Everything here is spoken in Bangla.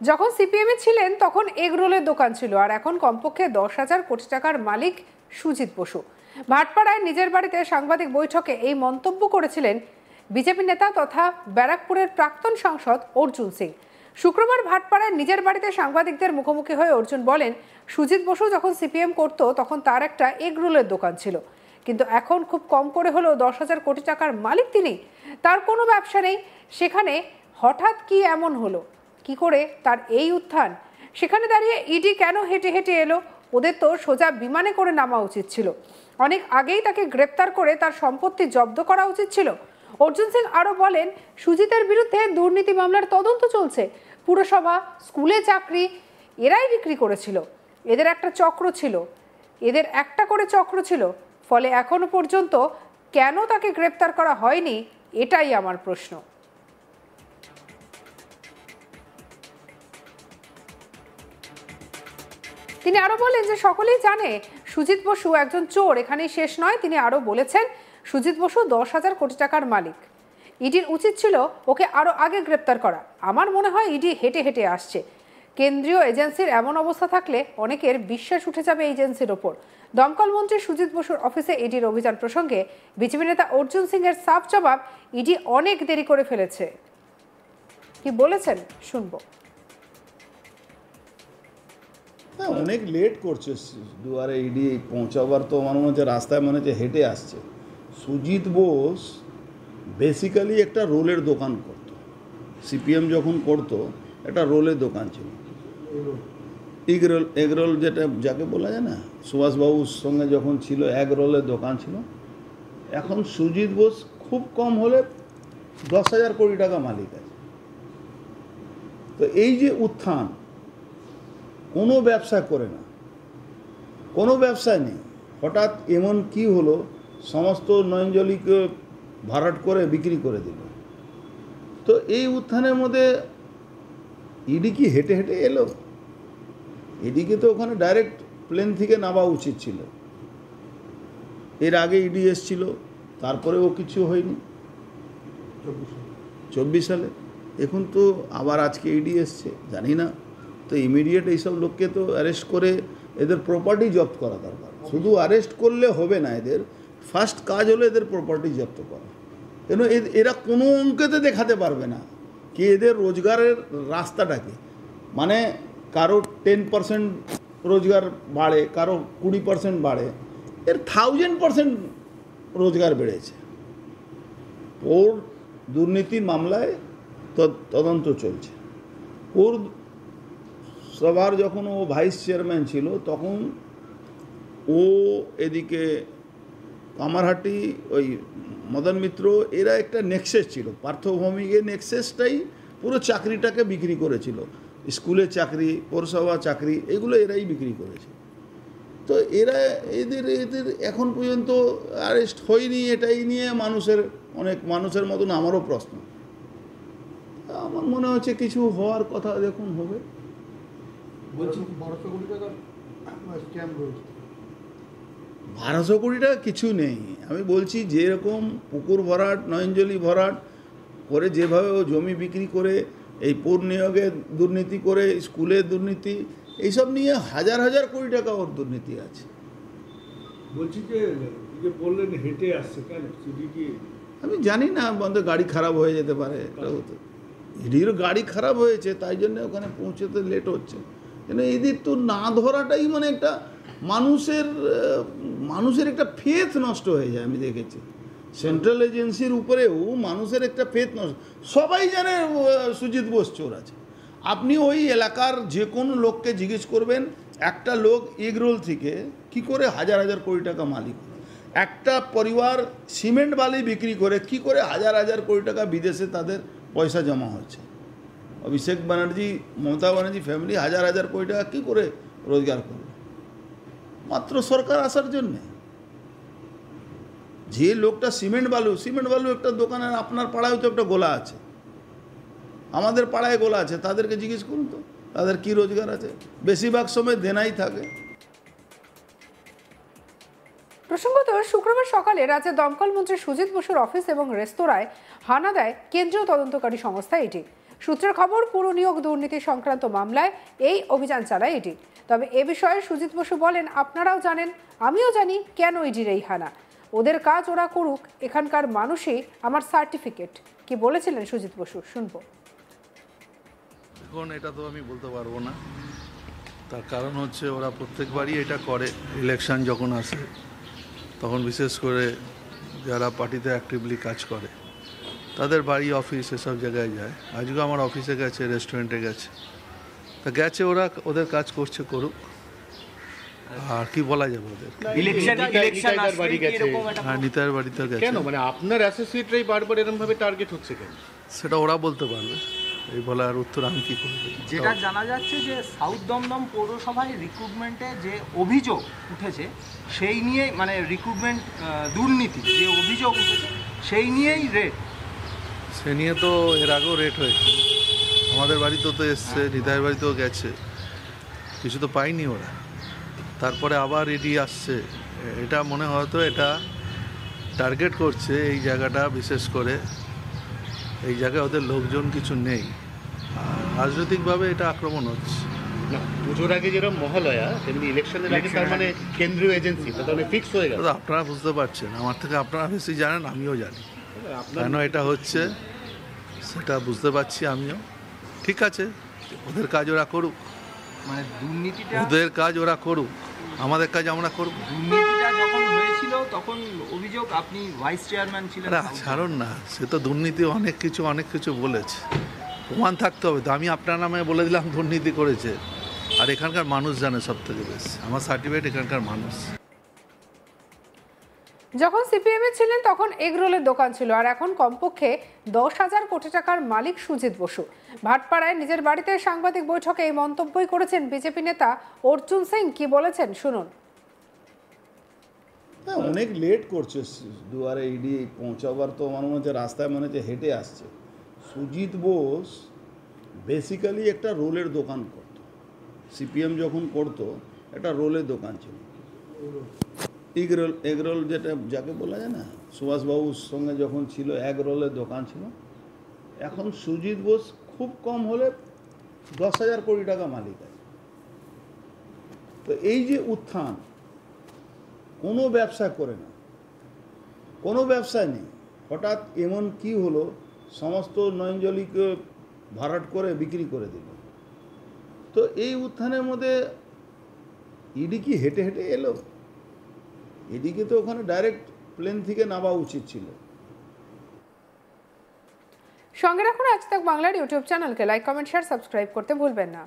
যখন সিপিএমে ছিলেন তখন এগরোলের দোকান ছিল, আর এখন কমপক্ষে 10,000 কোটি টাকার মালিক সুজিত বসু। ভাটপাড়ায় নিজের বাড়িতে সাংবাদিক বৈঠকে এই মন্তব্য করেছিলেন বিজেপি নেতা তথা ব্যারাকপুরের প্রাক্তন সাংসদ অর্জুন সিং। শুক্রবার ভাটপাড়ায় নিজের বাড়িতে সাংবাদিকদের মুখোমুখি হয়ে অর্জুন বলেন, সুজিত বসু যখন সিপিএম করত তখন তার একটা এগরোলের দোকান ছিল, কিন্তু এখন খুব কম করে হলেও 10,000 কোটি টাকার মালিক তিনি। তার কোনো ব্যবসা নেই, সেখানে হঠাৎ কি এমন হলো, কি করে তার এই উত্থান? সেখানে দাঁড়িয়ে ইডি কেন হেঁটে হেঁটে এলো? ওদের তো সোজা বিমানে করে নামা উচিত ছিল। অনেক আগেই তাকে গ্রেপ্তার করে তার সম্পত্তি জব্দ করা উচিত ছিল। অর্জুন সিং আরও বলেন, সুজিতের বিরুদ্ধে দুর্নীতি মামলার তদন্ত চলছে। পুরসভা, স্কুলে চাকরি এরাই বিক্রি করেছিল। এদের একটা চক্র ছিল, এদের একটা করে চক্র ছিল। ফলে এখনো পর্যন্ত কেন তাকে গ্রেপ্তার করা হয়নি, এটাই আমার প্রশ্ন। তিনি আরো বলেন যে সকলেই জানে সুজিত বসু একজন চোর, এখানেই শেষ নয়। তিনি আরো বলেছেন, সুজিত বসু 10,000 কোটি টাকার মালিক। ইডির উচিত ছিল ওকে আরো আগে গ্রেপ্তার করা। আমার মনে হয় ইডি হেঁটে হেঁটে আসছে। কেন্দ্রীয় এজেন্সির এমন অবস্থা থাকলে অনেকের বিশ্বাস উঠে যাবে এজেন্সির ওপর। দমকল মন্ত্রী সুজিত বসুর অফিসে ইডির অভিযান প্রসঙ্গে বিজেপি নেতা অর্জুন সিং এর সাফ জবাব, ইডি অনেক দেরি করে ফেলেছে। কি বলেছেন শুনবো। অনেক লেট করছে দুয়ারে ইডি পৌঁছাবার, তো মনে হচ্ছে রাস্তায় মনে হচ্ছে হেঁটে আসছে। সুজিত বোস বেসিক্যালি একটা রোলের দোকান করত। সিপিএম যখন করতো একটা রোলের দোকান ছিল, এগরোল যেটা যাকে বলা যায় না, সুভাষবাবুর সঙ্গে যখন ছিল এগরোলের দোকান ছিল। এখন সুজিত বোস খুব কম হলে 10,000 কোটি টাকা মালিক আছে। তো এই যে উত্থান, কোনো ব্যবসা করে না, কোনো ব্যবসায় নেই, হঠাৎ এমন কি হলো সমস্ত নয়নজলিকে ভরাট করে বিক্রি করে দিল। তো এই উত্থানের মধ্যে ইডি কি হেঁটে হেঁটে এলো? ইডিকে তো ওখানে ডাইরেক্ট প্লেন থেকে নামা উচিত ছিল। এর আগে ইডি এসছিল, তারপরেও কিছু হয়নি 24 সালে। এখন তো আবার আজকে ইডি এসছে, জানি না। তো ইমিডিয়েট এইসব লোককে তো অ্যারেস্ট করে এদের প্রপার্টি জব্দ করা দরকার। শুধু অ্যারেস্ট করলে হবে না, এদের ফার্স্ট কাজ হলো এদের প্রপার্টি জব্দ করা। কেন এরা কোনো অঙ্কেতে দেখাতে পারবে না কি এদের রোজগারের রাস্তাটা কি। মানে কারো 10% রোজগার বাড়ে, কারো 20% বাড়ে, এর 1000% রোজগার বেড়েছে। ওর দুর্নীতি মামলায় তদন্ত চলছে। ওর সবার যখন ও ভাইস চেয়ারম্যান ছিল তখন ও এদিকে কামারহাটি ওই মদন মিত্র এরা একটা নেক্সেস ছিল, পার্থভৌমিকের নেক্সেসটাই পুরো চাকরিটাকে বিক্রি করেছিল। স্কুলে চাকরি, পৌরসভা চাকরি, এগুলো এরাই বিক্রি করেছে। তো এদের এখন পর্যন্ত অ্যারেস্ট হয়নি। এটাই নিয়ে অনেক মানুষের মতন আমারও প্রশ্ন। আমার মনে হচ্ছে কিছু হওয়ার কথা দেখুন হবে। 1200 কোটি টাকা কিছু নেই। আমি বলছি যেরকম পুকুর ভরাট, নয়নজলি ভরাট করে, যেভাবে ও জমি বিক্রি করে, এই পৌর নিয়োগে দুর্নীতি করে, স্কুলে দুর্নীতি, এইসব নিয়ে হাজার হাজার কোটি টাকা ওর দুর্নীতি আছে। বলছি যে বললেন হেঁটে আসছে কেন? আমি জানি না, বন্ধ গাড়ি খারাপ হয়ে যেতে পারে। এটাও তো ইডির গাড়ি খারাপ হয়েছে, তাই জন্য ওখানে পৌঁছতে লেট হচ্ছে। কেন এদের তো না ধরাটাই মানে একটা মানুষের একটা ফেথ নষ্ট হয়ে যায়। আমি দেখেছি সেন্ট্রাল এজেন্সির উপরেও মানুষের একটা ফেথ নষ্ট। সবাই জানে সুজিত বোস চোর আছে। আপনি ওই এলাকার যে কোনো লোককে জিজ্ঞেস করবেন, একটা লোক এগরোল থেকে কি করে হাজার হাজার কোটি টাকা মালিক, একটা পরিবার সিমেন্ট বালি বিক্রি করে কি করে হাজার হাজার কোটি টাকা বিদেশে তাদের পয়সা জমা হচ্ছে। অভিষেক ব্যানার্জি, মমতা ব্যানার্জি ফ্যামিলি হাজার হাজার কোটি টাকা কী করে রোজগার করবে মাত্র সরকার আসার জন্যে। যে লোকটা সিমেন্ট বালু একটা দোকানের, আপনার পাড়ায় তো একটা গোলা আছে, আমাদের পাড়ায় গোলা আছে, তাদেরকে জিজ্ঞেস করুন তো তাদের কি রোজগার আছে। বেশিরভাগ সময় দেনাই থাকে। প্রসঙ্গত, শুক্রবার সকালে রাজ্যের দমকল মন্ত্রী সুজিত বসুর অফিস এবং রেস্তোরাঁয় হানা দেয় কেন্দ্রীয় তদন্তকারী সংস্থা ইডি। সূত্রের খবর, পুরো নিয়োগ দুর্নীতি সংক্রান্ত মামলায় এই অভিযান চালায় ইডি। তবে এ বিষয়ে সুজিত বসু বলেন, আপনারাও জানেন, আমিও জানি কেন ইডির এই হানা। ওদের কাজ ওরা করুক, এখানকার মানুষই আমার সার্টিফিকেট। কি বলেছিলেন সুজিত বসু, শুনবো। এখন এটা তো আমি বলতে পারবো না, তার কারণ হচ্ছে ওরা প্রত্যেকবারই এটা করে। ইলেকশন যখন আসে তখন বিশেষ করে যারা পার্টিতে অ্যাক্টিভলি কাজ করে তাদের বাড়ি, অফিস, এসব জায়গায় যায়। আজকে আমার অফিসে গেছে, রেস্টুরেন্টে গেছে, তা গেছে, ওরা ওদের কাজ করছে, করুক। আর কি বলা যাবে ওদের? হ্যাঁ, নিতাইয়ের বাড়িতে গেছে। কেন, মানে আপনার অ্যাসোসিয়েটরাই বারবার এরকম ভাবে টার্গেট হচ্ছে কেন? সেটা ওরা বলতে পারবে, এই বলার উত্তর আমি কি করব। যেটা জানা যাচ্ছে যে সাউথ দমদম পৌরসভায় রিক্রুটমেন্টে যে অভিযোগ উঠেছে সেই নিয়ে, মানে রিক্রুটমেন্ট দুর্নীতি যে অভিযোগ উঠেছে সেই নিয়েই রেড। সে নিয়ে তো এর আগেও রেট হয়েছে, আমাদের বাড়িতেও তো এসছে, নিতাইয়ের বাড়িতেও গেছে, কিছু তো পাইনি ওরা। তারপরে আবার ইডি আসছে, এটা মনে হয়তো এটা টার্গেট করছে এই জায়গাটা, বিশেষ করে এই জায়গায় ওদের লোকজন কিছু নেই, আর রাজনৈতিকভাবে এটা আক্রমণ হচ্ছে। না, পুজোর আগে যেরকম মহালয়া, তেমনি ইলেকশনের আগে তার মানে কেন্দ্রীয় এজেন্সি তাহলে ফিক্স হয়ে গেল। আপনারা বুঝতে পারছেন, আমার থেকে আপনারা বেশি জানেন, আমিও জানি কেন এটা হচ্ছে, সেটা বুঝতে পারছি আমিও। ঠিক আছে, ওদের কাজ ওরা করুক, মানে দুর্নীতিটা, ওদের কাজ ওরা করুক, আমাদের কাজ আমরা করব। দুর্নীতিটা যখন হয়েছিল তখন অভিযোগ আপনি ভাইস চেয়ারম্যান ছিলেন। ছাড়ুন না, সে তো দুর্নীতি অনেক কিছু বলেছে, প্রমাণ থাকতে হবে তো। আমি আপনার নামে বলে দিলাম দুর্নীতি করেছে, আর এখানকার মানুষ জানে সব থেকে বেশি, আমার সার্টিফিকেট এখানকার মানুষ। যখন সিপিএমে ছিলেন তখন এগরোলের দোকান ছিল, আর এখন কমপক্ষে 10,000 কোটি টাকার মালিক সুজিত বসু। ভাটপাড়ায় নিজের বাড়িতে সাংবাদিক বৈঠকে এই মন্তব্যই করেছেন বিজেপি নেতা অর্জুন সিং। কি বলেছেন শুনুন। হ্যাঁ, অনেক লেট করছে দুয়ারে ইডি পৌঁছাবার, তো আমার মনে হচ্ছে রাস্তায় মনে হচ্ছে হেঁটে আসছে। সুজিত বোস বেসিক্যালি একটা রোলের দোকান করত, সিপিএম যখন করতো একটা রোলের দোকান ছিল, এগরোল যেটা যাকে বলা যায় না, সুভাষবাবুর সঙ্গে যখন ছিল এগরোলের দোকান ছিল। এখন সুজিত বোস খুব কম হলে 10,000 কোটি টাকা মালিক আছে। তো এই যে উত্থান, কোনো ব্যবসা করে না, কোনো ব্যবসায় নেই, হঠাৎ এমন কি হলো, সমস্ত নয়নজলিকে ভরাট করে বিক্রি করে দিল। তো এই উত্থানের মধ্যে ইডি কি হেঁটে হেঁটে এলো? এদিকে তো ওখানে ডাইরেক্ট প্লেন থেকে নামা উচিত ছিল। সঙ্গে রাখুন আজ তাক বাংলার ইউটিউব চ্যানেলকে, লাইক, কমেন্ট, শেয়ার, সাবস্ক্রাইব করতে ভুলবেন না।